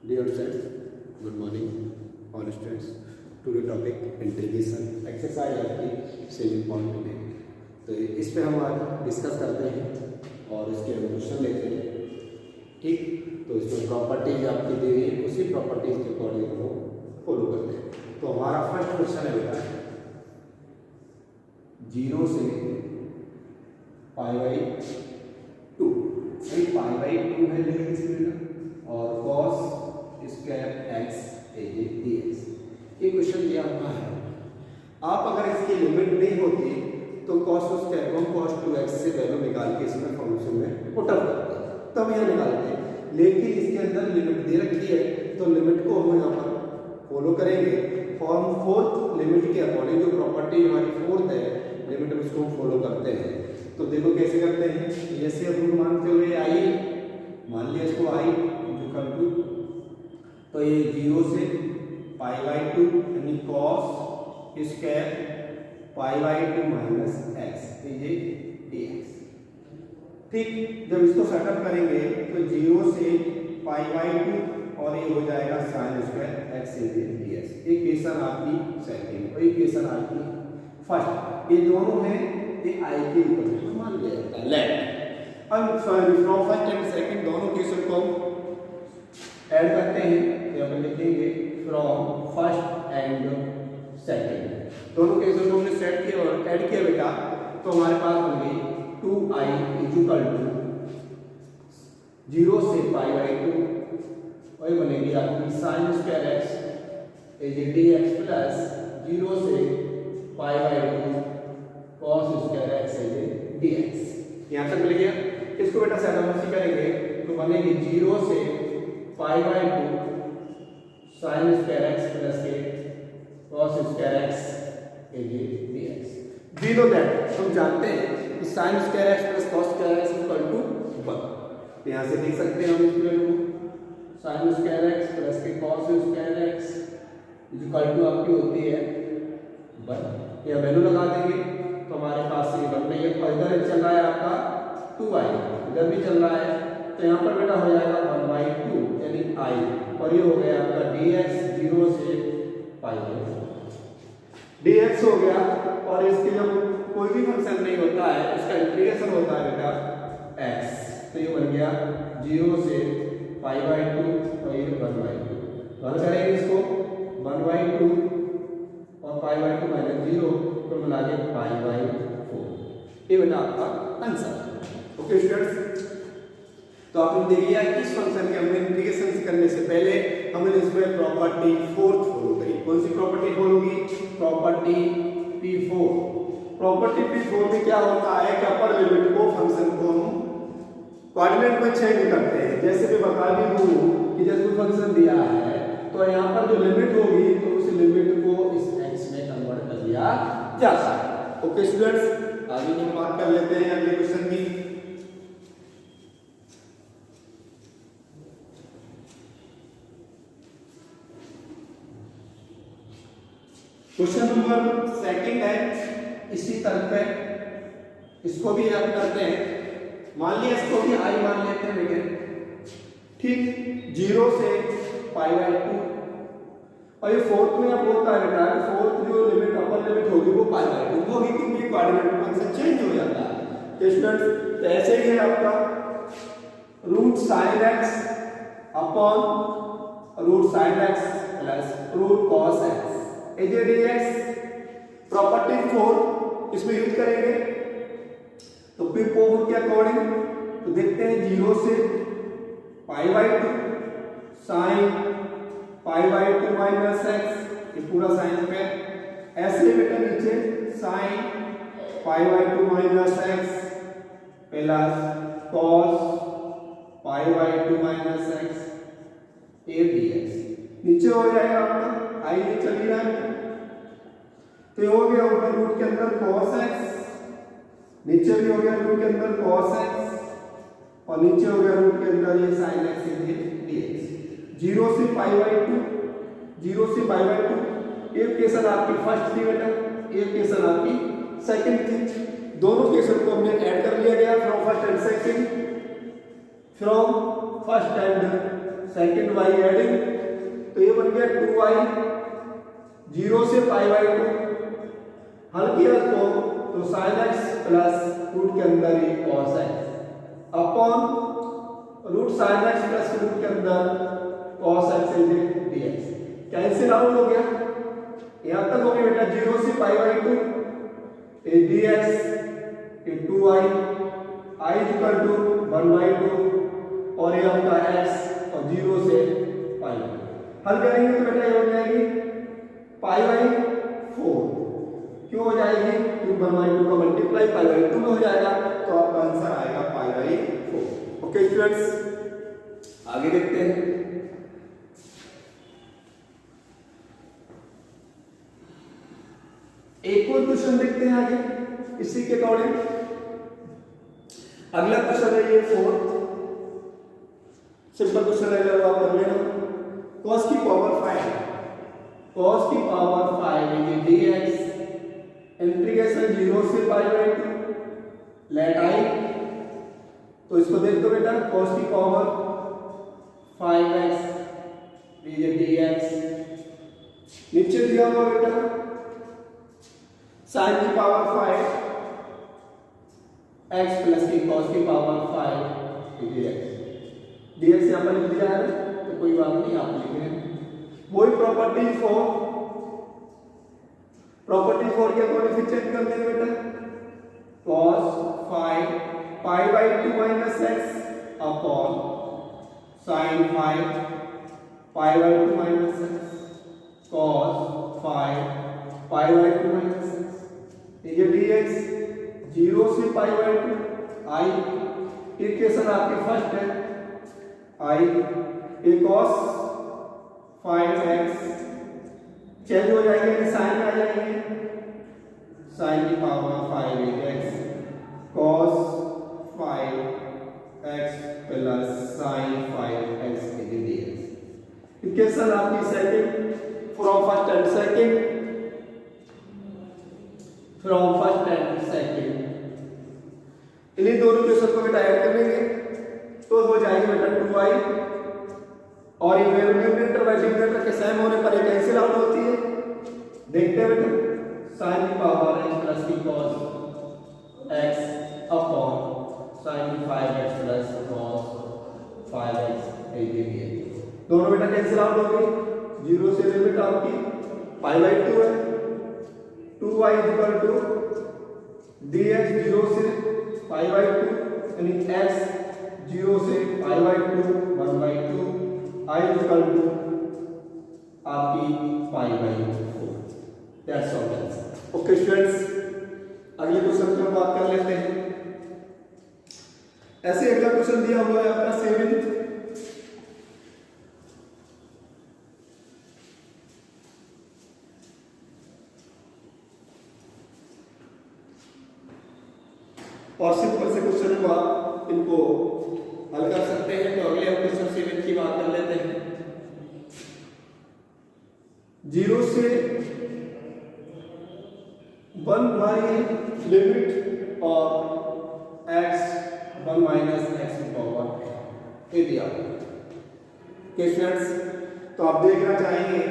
Dear friends, good morning, all students. Today topic integration exercise आपकी 7.2 है। तो इस पे हम आज डिस्कस करते हैं और इसके क्वेश्चन लेते हैं। ठीक, तो इसमें प्रॉपर्टीज आपकी दी हुई है, उसी प्रॉपर्टीज के अकॉर्डिंग हम लोग फॉलो करते हैं। तो हमारा फर्स्ट क्वेश्चन है बेटा 0 से π/2 π/2 है लिमिट इसमें और cos स्क्वायर x dx। ये क्वेश्चन दिया हुआ है। आप अगर इसकी लिमिट नहीं होती तो cos स्क्वायर को cos 2x से वैल्यू निकाल के इसमें फंक्शन में पुट अप करते हैं, तब यह निकालते हैं। लेकिन इसके अंदर लिमिट दे रखी है तो लिमिट को हम यहाँ पर फॉलो करेंगे और हम फोर्थ लिमिट के अकॉर्डिंग जो प्रॉपर्टी हमारी फोर्थ है लिमिट उसको हम फॉलो करते हैं। तो देखो कैसे करते हैं। जैसे अब मानते हुए आई मान लिया इसको आई इक्वल टू, तो ये 0 से π/2 यानी cos स्क्वायर π/2 माइनस एक्स ये dx। ठीक, जब इसको सेटअप करेंगे तो 0 से π/2 और ये हो जाएगा sin square x dx। Equation आपकी सेकंड और इक्वेशन आपकी फर्स्ट, ये दोनों हैं ये आई के इक्वल मान लिया जाता है लेट। अब फ्रॉम फर्स्ट एंड सेकंड दोनों इक्वेशन को ऐड करते हैं। यहाँ पर लिखेंगे फ्रॉम फर्स्ट एंड सेकंड दोनों केसों को हमने सेट किया और ऐड किया बेटा, तो हमारे पास बन गई 2i इक्वल टू 0 से π/2 वही बनेगी आपकी sin square x dx plus 0 से π/2 cos स्क्वायर x dx। यहाँ तक मिल गया। इसको बेटा सेटअप करेंगे तो बनेगी 0 से π/2 sin square x plus k cos square x dx। We know that, हम जानते हैं कि sin square x plus cos square x equal to 1। यहाँ से देख सकते हैं हम इस वैल्यू को sin square x plus k cos square x equal to आपकी होती है 1। यह वैल्यू लगा देंगे तो हमारे पास ये बन रही है। और इधर चल रहा है आपका 2i, इधर भी चल रहा है तो यहाँ पर बेटा हो जाएगा 1/2 यानी i और ये हो गया आपका dx 0 से π/2 dx हो गया। और इसके जब कोई भी फंक्शन नहीं होता है उसका इंटीग्रेशन होता है बेटा x, तो ये बन गया 0 से π/2 और ये 1/2। हल करेंगे इसको 1/2 और π/2 माइनस 0 तो मिला के π/4। ये बेटा आपका आंसर। ओके स्टूडेंट्स, तो आपने देख लिया किस फंक्शन के हमने इंटीग्रेशन करने से पहले हमने इसमें प्रॉपर्टी फोर्थ फॉलो करी। कौन सी प्रॉपर्टी फॉलो की? Property P4। प्रॉपर्टी P4 में क्या होता है कि अपर लिमिट को फंक्शन को हम कोऑर्डिनेट में चेंज करते हैं। जैसे मैं बता भी दूं कि जैसे कोई फंक्शन दिया है तो यहाँ पर जो लिमिट होगी तो उस लिमिट को इस x में कन्वर्ट कर दिया जाता है। ओके स्टूडेंट्स, आगे हम बात कर लेते हैं अगले क्वेश्चन की। क्वेश्चन नंबर सेकंड है इसी तरह पे, इसको भी याद करते हैं। मान लिया इसको भी i मान लेते हैं बेटे। ठीक, 0 से π/2 और ये फोर्थ में अब होता है बेटा फोर्थ जो लिमिट अपर लिमिट होगी वो π/2 होगी क्योंकि कोऑर्डिनेट फंक्शन चेंज हो जाता है। स्टूडेंट्स, तो ऐसे ही है आपका √sin x upon √sin x plus √cos x dx। Property 4 इसमें यूज करेंगे तो P4 के अकॉर्डिंग तो देखते हैं 0 से π/2 sin π/2 माइनस x ये पूरा साइन स्क्वायर, ऐसे बेटा नीचे sin π/2 minus x plus cos π/2 minus x dx। नीचे हो जाएगा आपका आई ये चल रहा है तो हो गया ऊपर रूट के अंदर cos x, नीचे भी हो गया रूट के अंदर cos x और नीचे हो गया रूट के अंदर ये sin x dx। 0 से π/2 एक केसन आपकी फर्स्ट थी बेटा, एक केसन आपकी सेकंड थी। दोनों केसन को हमने ऐड कर लिया गया from first and second, from first and second y adding, तो ये बन गया 2y 0 से π/2, हल किया इसको तो sin x प्लस रूट के अंदर ये cos x upon root sin x प्लस रूट के अंदर cos x dx cancel out हो गया। यहां तक हो गया बेटा 0 से π/2 ये dx ये 2y i इक्वल टू 1/2 और ये आपका x और 0 से π। हल करेंगे तो बेटा ये हो जाएगी π/4, क्यों हो जाएगी क्योंकि 1/2 का मल्टीप्लाई π/2 में हो जाएगा, तो आपका आंसर आएगा π/4। ओके स्टूडेंट्स, आगे देखते हैं। एक और क्वेश्चन देखते हैं आगे इसी के अकॉर्डिंग। अगला क्वेश्चन है ये 4, सिंपल क्वेश्चन है, आप कर लेना। cos की पावर 5, cos की पावर 5 है dx इंटीग्रेशन 0 से π/2 लेट आई, तो इसको देख दो बेटा cos की पावर 5x dx, नीचे दिया हुआ बेटा sin की पावर 5 x प्लस की cos की पावर 5 dx यहां पर लिख दिया है तो कोई बात नहीं, आप लिख रहे हैं। वही प्रॉपर्टी 4 के अकॉर्डिंग फिर चेक कर देंगे बेटा cos 5 π/2 minus x upon sin 5 π/2 minus x cos 5 π/2 minus x, ये dx 0 से π/2 i इक्वेशन आपकी फर्स्ट है i, ये cos 5x चेंज हो जाएंगे, साइन में आ जाएंगे, साइन की power 5x cos 5x plus sin 5x dx, equation आपकी second from first and second, from first and second इन्हीं दोनों क्वेश्चन को बेटा ऐड कर लेंगे तो हो जाएगी बेटा 2y और ये न्यूमरेटर बाय डिनोमिनेटर के सेम होने पर ये कैंसिल आउट होती है। देखते हैं बेटा sin की पावर x प्लस की cos x अपॉन sin की 5x plus cos 5x dx, दोनों बेटा कैंसिल आउट हो गई, 0 से लिमिट आपकी π/2 है, 2y इक्वल टू dx 0 से π/2 यानी x 0 से π/2 1/2 i इक्वल टू आपकी π/4। That's all. ओके स्टूडेंट्स, अगले क्वेश्चन की हम बात कर लेते हैं। ऐसे अगला क्वेश्चन दिया हुआ है आपका 7th, और सिंपल से क्वेश्चन को आप इनको हल कर सकते हैं। तो अगले हम क्वेश्चन 7 की बात कर लेते हैं। 0 से 1 हमारी लिमिट और x 1 माइनस x की पावर ये दिया। स्टूडेंट्स, तो आप देखना चाहेंगे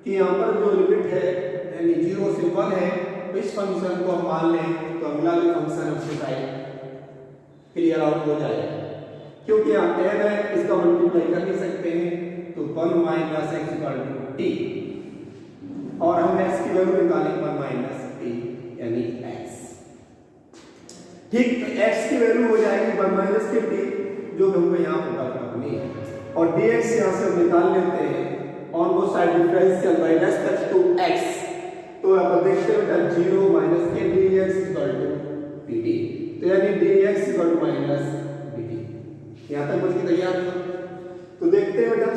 कि यहाँ पर जो लिमिट है यानी 0 से 1 है, इस फंक्शन को हम मान लें तो अगला जो फंक्शन है उसके साइड क्लियर आउट हो जाएगा, क्योंकि आप n है इसका मल्टीप्लाई कर नहीं सकते हैं, तो 1 minus x equal to t और हम x की वैल्यू निकालेंगे 1 माइनस t यानी x। ठीक, तो x की वैल्यू हो जाएगी 1 माइनस के t जो हमको यहाँ पता करनी है, और dx यहाँ से हम निकाल लेते हैं on both side differential by respect to x, तो आप देखते हैं बेटा 0 माइनस के dx इक्वल टू dt, तो यानी dx equal to minus dt। यहां तक बच के तैयार हो, तो देखते हैं बेटा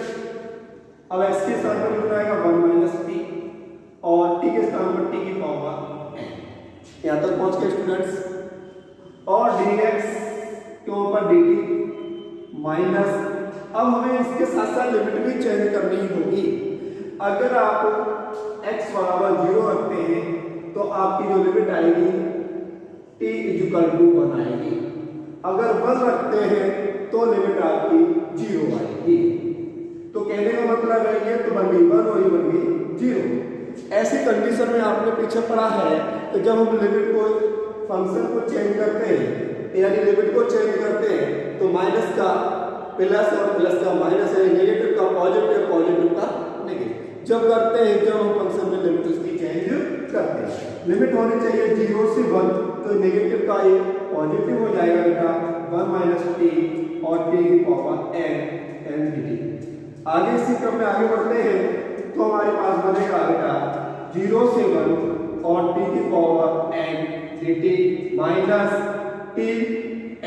अब x के स्थान पर लिखना आएगा 1 माइनस t और t के स्थान पर t की पावर n। यहां तक पहुंच गए स्टूडेंट्स, और dx के ऊपर dt माइनस, अब हमें इसके साथ साथ लिमिट भी चेंज करनी होगी। अगर आप x बराबर 0 रखते हैं तो आपकी जो लिमिट आएगी t इक्वल टू 1 आएगी, अगर 1 रखते हैं तो लिमिट आपकी 0 आएगी। तो कहने का मतलब है ये तो बन गई 1 और ये बन गई 0। ऐसी कंडीशन में आपने पीछे पढ़ा है कि जब हम लिमिट को फंक्शन को चेंज करते हैं यानी लिमिट को चेंज करते हैं तो माइनस का प्लस और प्लस का माइनस है, नेगेटिव का पॉजिटिव, पॉजिटिव का नेगेटिव जब करते हैं, जब हम फंक्शन में लिमिट उसकी चेंज करते हैं। लिमिट होनी चाहिए 0 से 1, तो नेगेटिव का ये पॉजिटिव हो जाएगा बेटा 1 माइनस टी और टी की पावर n dt। आगे इसी क्रम में आगे बढ़ते हैं तो हमारे पास बनेगा बेटा 0 से 1 और टी की power n dt minus T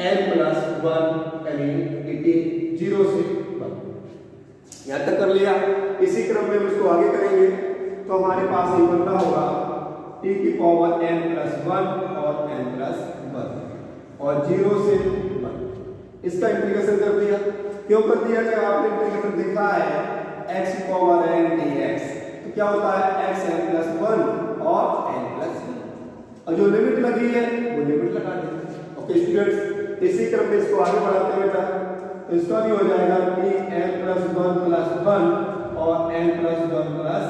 n plus 1 यानी dt 0 से 1। यहां तक कर लिया। इसी क्रम में हम इसको आगे करेंगे तो हमारे पास ये बनना होगा t की पावर n प्लस 1 और n प्लस 1 और 0 से 1। इसका इंटीग्रेशन कर दिया। क्यों कर दिया? जब आपने इंटीग्रेशन देखा है x की पावर n dx तो क्या होता है x n प्लस 1 और n प्लस 1 और जो लिमिट लगी है वो लिमिट लगा देंगे। ओके स्टूडेंट्स, इसी क्रम में इसको आगे बढ़ाते हैं बेटा तो इसका भी हो जाएगा कि n प्लस 1 प्लस 1 और n प्लस 1 प्लस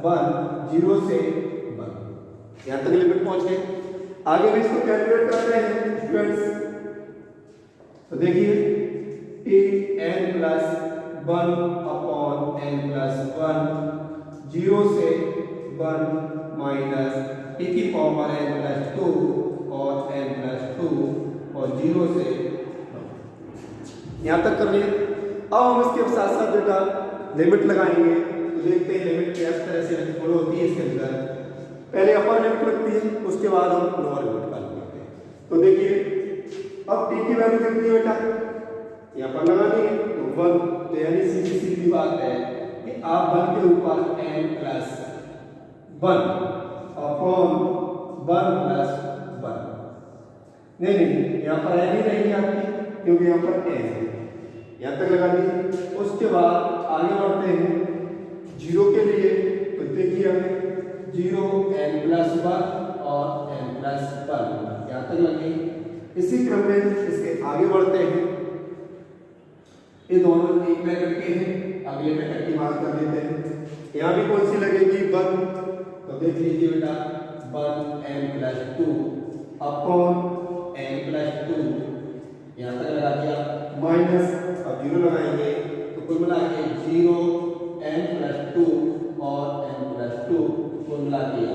1 0 से 1। यहां तक लिमिट पहुंच गए। आगे भी इसको कैलकुलेट करते हैं स्टूडेंट्स। तो देखिए t n plus 1 upon n plus 1 0 से 1 माइनस t की पावर n प्लस 2 और n प्लस 2 और 0 से 1। यहां तक कर लिए। अब हम इसके साथ साथ बेटा लिमिट लगाएंगे तो देखते हैं लिमिट किस तरह से फॉलो होती है। इसके अंदर पहले अपर लिमिट लगती है, उसके बाद हम लोअर लिमिट निकाल करते हैं। तो देखिए अब t की वैल्यू कितनी है बेटा, यहाँ पर लगा दी तो 1। तो यानी सीधी सीधी बात है कि आप 1 के ऊपर n प्लस 1 अपॉन 1 प्लस 1 नहीं यहाँ पर n ही रहेगी आपकी क्योंकि यहाँ पर n है। यहाँ तक लगा दी। उसके बाद आगे बढ़ते हैं 0 के लिए तो देखिए हमें 0 n प्लस 1 और n प्लस 1 यहाँ तक लगी। इसी क्रम में इसके आगे बढ़ते हैं। ये दोनों एक मैथड के हैं, अगले मैथड की बात कर लेते हैं। यहाँ भी कौन सी लगेगी 1 तो देख लीजिए बेटा 1 n plus 2 upon n plus 2 यहाँ तक लगा दिया माइनस अब 0 लगाएंगे तो कुल मिला के 0 n प्लस 2 और n प्लस 2 कुल मिला के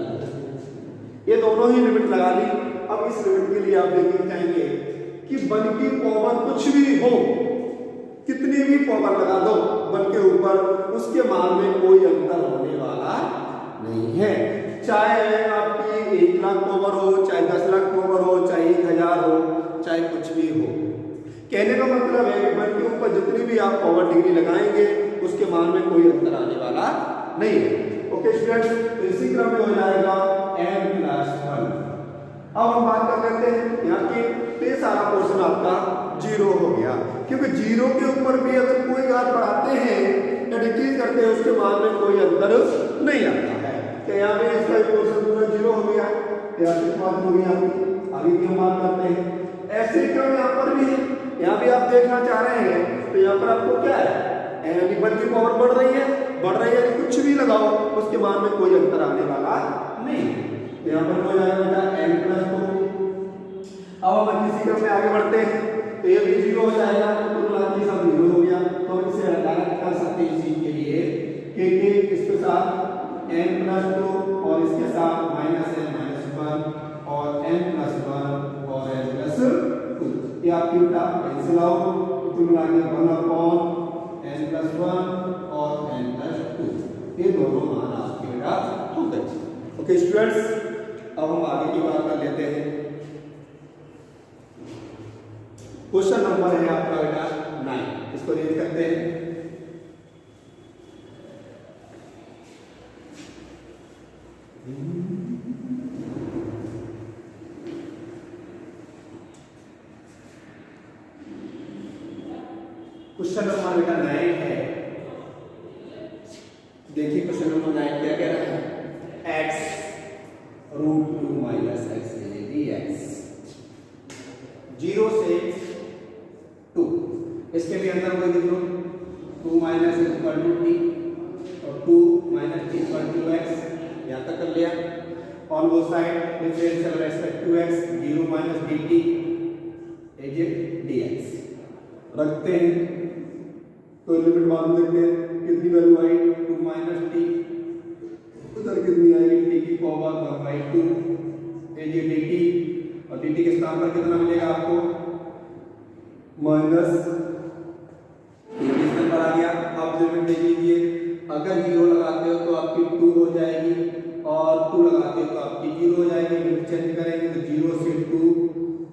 ये दोनों ही लिमिट लगा ली। अब इस लिमिट के लिए आप देखना चाहेंगे कि 1 की पावर कुछ भी हो, कितनी भी पावर लगा दो 1 के ऊपर, उसके मान में कोई अंतर होने वाला नहीं है। चाहे आपकी 1 लाख पावर हो, चाहे 10 लाख पावर हो, चाहे 1000 हो, चाहे कुछ भी हो। कहने का मतलब है कि 1 के ऊपर जितनी भी आप पावर डिग्री लगाएंगे उसके मान में कोई अंतर आने वाला नहीं है। ओके स्टूडेंट्स, तो इसी क्रम में हो जाएगा n प्लस 1। अब हम बात कर लेते हैं यहाँ की ये सारा पोर्शन आपका 0 हो गया क्योंकि 0 के ऊपर भी अगर कोई घात बढ़ाते हैं या डिक्रीज करते हैं उसके मान में कोई अंतर नहीं आता है। तो यहाँ पे इसका पोर्शन पूरा 0 हो गया। बात हो गई आपकी। आगे की हम बात करते हैं। ऐसे क्रम यहाँ पर भी है, यहाँ भी आप देखना चाह रहे हैं तो यहाँ पर आपको क्या है यानी 1 की पावर बढ़ रही है यानी कुछ भी लगाओ उसके मान में कोई अंतर आने वाला नहीं। तो यहाँ पर हो जाएगा बेटा n प्लस 2। अब हम इसी क्रम में आगे बढ़ते हैं तो ये भी 0 हो जाएगा तो कुल मिला के सब 0 हो गया। तो हम इसे डायरेक्ट कर सकते हैं इसी के लिए कि इसके साथ n प्लस 2 और इसके साथ माइनस n माइनस 1 और n प्लस 1 और n प्लस 2। ये आपकी बेटा कैंसिल आउट तो कुल मिला के 1 अपॉन n प्लस 1 और n प्लस 2 ये दोनों मान आपके बेटा हो गए। ओके स्टूडेंट्स, अब हम आगे की बात कर लेते हैं। क्वेश्चन नंबर है आपका बेटा 9, इसको रीड करते हैं। क्वेश्चन नंबर बेटा 9 है। देखिए क्वेश्चन नंबर 9 क्या कह रहा है, x root 2 minus x dx 0 से 2। इक्वल टू टी और 2 minus t equal to x, यहाँ तक कर लिया। On both side differential respect to x, 0 minus d t as a d x रखते हैं। तो लिमिट मान लेते हैं, कितनी वैल्यू आई 2 माइनस टी, उधर कितनी आएगी टी की power 1/2 as a d t, और डी टी के स्थान पर कितना मिलेगा आपको माइनस पर आ गया। आप लिमिट देख लीजिए, अगर 0 लगाते हो तो आपकी 2 हो जाएगी और 2 लगाते हो तो आपकी 0 हो जाएगी। लिमिट चेंज करेंगे तो 0 से 2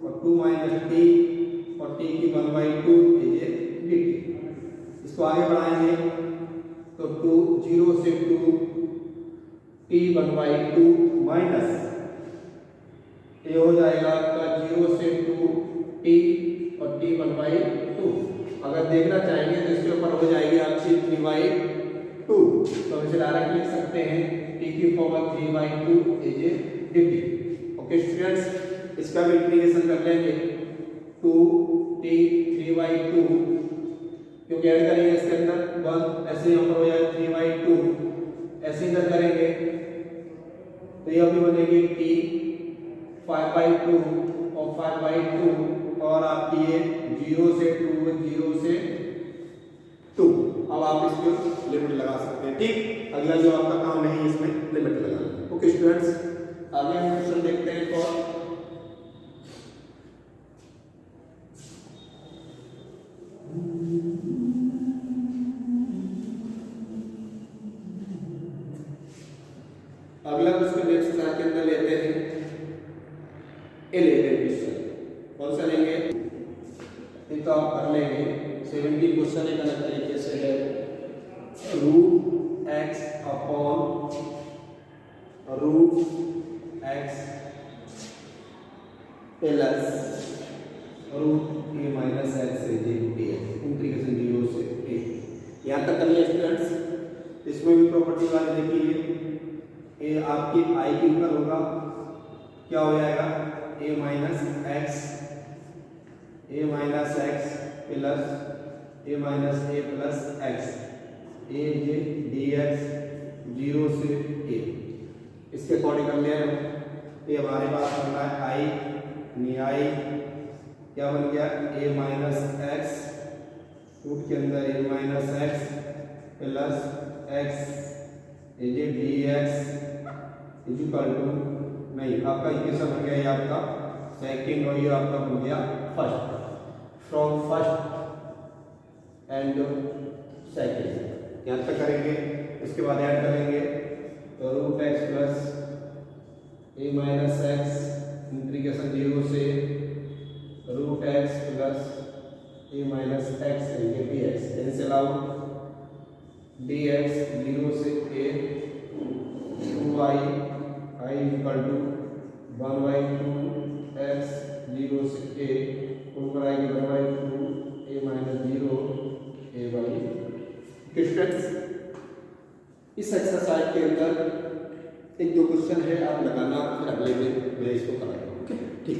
और 2 माइनस टी और टी की 1/2 एज ए डी टी। इसको आगे बढ़ाएंगे तो 0 से 2 टी 1/2 माइनस ये हो जाएगा आपका 0 से 2 टी और टी 1/2। अगर देखना चाहेंगे तो इसके ऊपर हो जाएगी आपकी 3/2, तो इसे डायरेक्ट लिख सकते हैं टी की power 3/2 as a d t. Okay students, इसका भी इंटीग्रेशन कर लेंगे 2t 3/2, क्योंकि ऐड करेंगे इसके अंदर 1, ऐसे यहाँ पर हो जाएगा 3/2, ऐसे इधर करेंगे तो यह भी बनेगी t 5/2 और 5/2 और आपकी ये 0 से 2 0 से 2। अब आप इसको लिमिट लगा सकते हैं। ठीक, अगला जो आपका काम है इसमें लिमिट लगाना। ओके स्टूडेंट्स, आगे हम क्वेश्चन देखते हैं। तो अगला क्वेश्चन नेक्स्ट क्लास के अंदर लेते हैं 11 क्वेश्चन। कौन सा लेंगे? ये तो आप कर लेंगे। 17 क्वेश्चन एक अलग तरीके से है, root x upon root x plus root a minus x as a d x, integration 0 से a। यहाँ तक कर लिया स्टूडेंट्स। इसमें भी प्रॉपर्टी वाले देखिए, ए आपकी आई के ऊपर होगा, क्या हो जाएगा a minus x plus a minus a plus x a j d x 0 से a। इसके अकॉर्डिंग कर लिया ये हमारे पास बन रहा है आई, नहीं आई क्या बन गया a माइनस एक्स, रूट के अंदर a minus x plus x a j d x is equal to, नहीं आपका इक्वेशन बन गया ये आपका सेकंड और ये आपका बन गया first. From first and second यहाँ तक करेंगे। इसके बाद ऐड करेंगे तो root x plus a minus x integration 0 से root x plus a minus x ये d x, cancel out d x 0 से a 2y i equal to 1/2 x 0 से a ऊपर आएगी 1/2 a minus 0 a by. Students, इस exercise के अंदर एक दो क्वेश्चन है, आप लगाना, फिर अगले दिन मैं इसको कराऊंगा। ठीक।